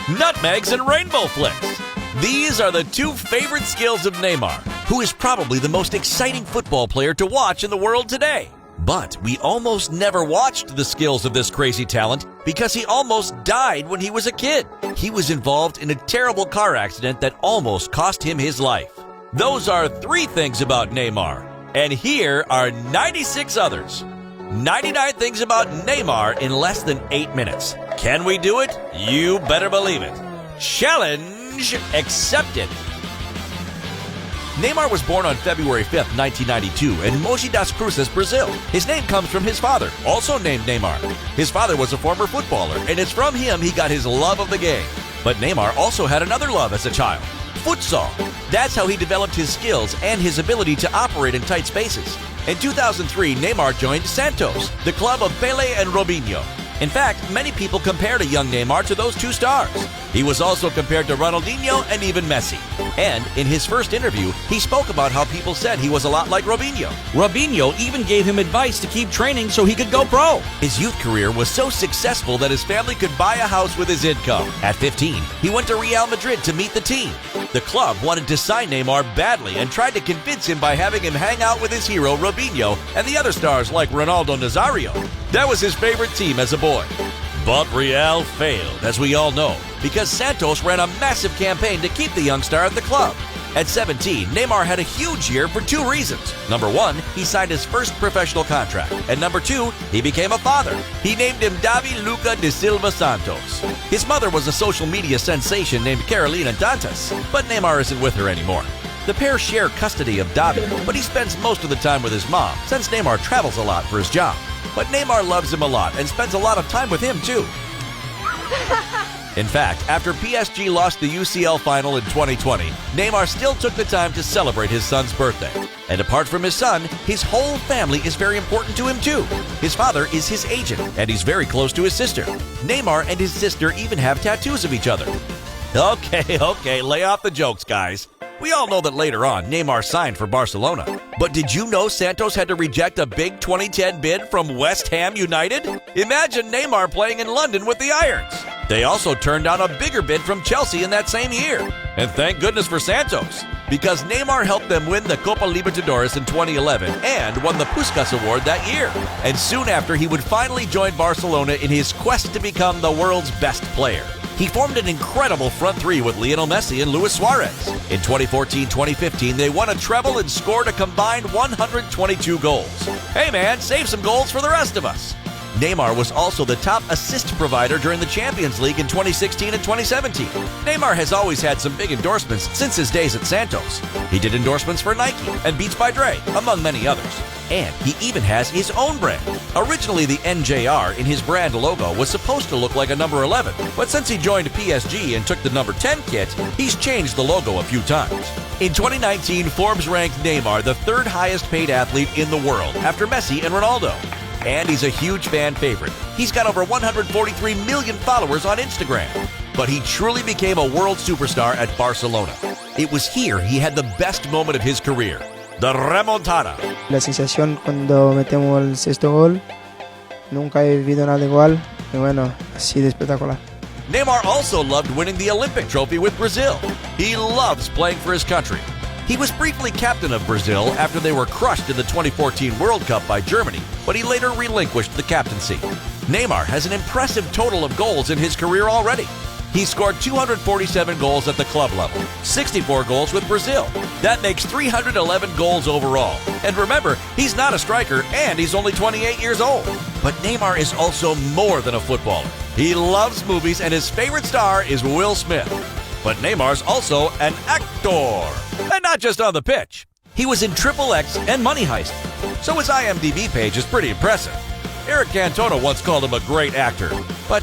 nutmegs and rainbow flicks. These are the two favorite skills of Neymar, who is probably the most exciting football player to watch in the world today. But we almost never watched the skills of this crazy talent because he almost died when he was a kid. He was involved in a terrible car accident that almost cost him his life. Those are 3 things about Neymar, and here are 96 others. 99 things about Neymar in less than 8 minutes. Can we do it? You better believe it. Challenge accepted. Neymar was born on February 5th, 1992 in Mogi das Cruzes, Brazil. His name comes from his father, also named Neymar. His father was a former footballer, and it's from him he got his love of the game. But Neymar also had another love as a child, futsal. That's how he developed his skills and his ability to operate in tight spaces. In 2003, Neymar joined Santos, the club of Pelé and Robinho. In fact, many people compared a young Neymar to those 2 stars. He was also compared to Ronaldinho and even Messi. And in his first interview, he spoke about how people said he was a lot like Robinho. Robinho even gave him advice to keep training so he could go pro. His youth career was so successful that his family could buy a house with his income. At 15, he went to Real Madrid to meet the team. The club wanted to sign Neymar badly and tried to convince him by having him hang out with his hero Robinho and the other stars like Ronaldo Nazario. That was his favorite team as a boy. But Real failed, as we all know, because Santos ran a massive campaign to keep the young star at the club. At 17, Neymar had a huge year for 2 reasons. Number 1, he signed his first professional contract. And number 2, he became a father. He named him Davi Luca de Silva Santos. His mother was a social media sensation named Carolina Dantas, but Neymar isn't with her anymore. The pair share custody of Davi, but he spends most of the time with his mom, since Neymar travels a lot for his job. But Neymar loves him a lot and spends a lot of time with him too. In fact, after PSG lost the UCL final in 2020, Neymar still took the time to celebrate his son's birthday. And apart from his son, his whole family is very important to him too. His father is his agent, and he's very close to his sister. Neymar and his sister even have tattoos of each other. Okay, lay off the jokes, guys. We all know that later on, Neymar signed for Barcelona. But did you know Santos had to reject a big 2010 bid from West Ham United? Imagine Neymar playing in London with the Irons. They also turned down a bigger bid from Chelsea in that same year. And thank goodness for Santos, because Neymar helped them win the Copa Libertadores in 2011 and won the Puskás Award that year. And soon after, he would finally join Barcelona in his quest to become the world's best player. He formed an incredible front 3 with Lionel Messi and Luis Suarez. In 2014-2015, they won a treble and scored a combined 122 goals. Hey man, save some goals for the rest of us. Neymar was also the top assist provider during the Champions League in 2016 and 2017. Neymar has always had some big endorsements since his days at Santos. He did endorsements for Nike and Beats by Dre, among many others. And he even has his own brand. Originally, the NJR in his brand logo was supposed to look like a number 11, but since he joined PSG and took the number 10 kit, he's changed the logo a few times. In 2019, Forbes ranked Neymar the 3rd highest paid athlete in the world, after Messi and Ronaldo. And he's a huge fan favorite. He's got over 143 million followers on Instagram. But he truly became a world superstar at Barcelona. It was here he had the best moment of his career, the remontada. La sensación cuando metemos el 6º gol, nunca he vivido nada igual, y bueno, así de espectacular. Neymar also loved winning the Olympic trophy with Brazil. He loves playing for his country. He was briefly captain of Brazil after they were crushed in the 2014 World Cup by Germany, but he later relinquished the captaincy. Neymar has an impressive total of goals in his career already. He scored 247 goals at the club level, 64 goals with Brazil. That makes 311 goals overall. And remember, he's not a striker and he's only 28 years old. But Neymar is also more than a footballer. He loves movies and his favorite star is Will Smith. But Neymar's also an actor, and not just on the pitch. He was in Triple X and Money Heist, so his IMDb page is pretty impressive. Eric Cantona once called him a great actor, but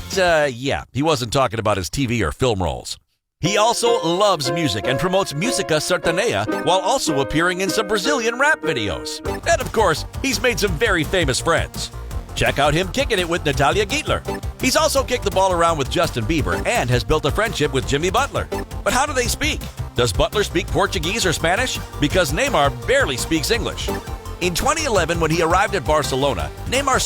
yeah, he wasn't talking about his TV or film roles. He also loves music and promotes Música Sertaneja while also appearing in some Brazilian rap videos. And of course, he's made some very famous friends. Check out him kicking it with Natalia Gittler. He's also kicked the ball around with Justin Bieber and has built a friendship with Jimmy Butler. But how do they speak? Does Butler speak Portuguese or Spanish? Because Neymar barely speaks English. In 2011, when he arrived at Barcelona, Neymar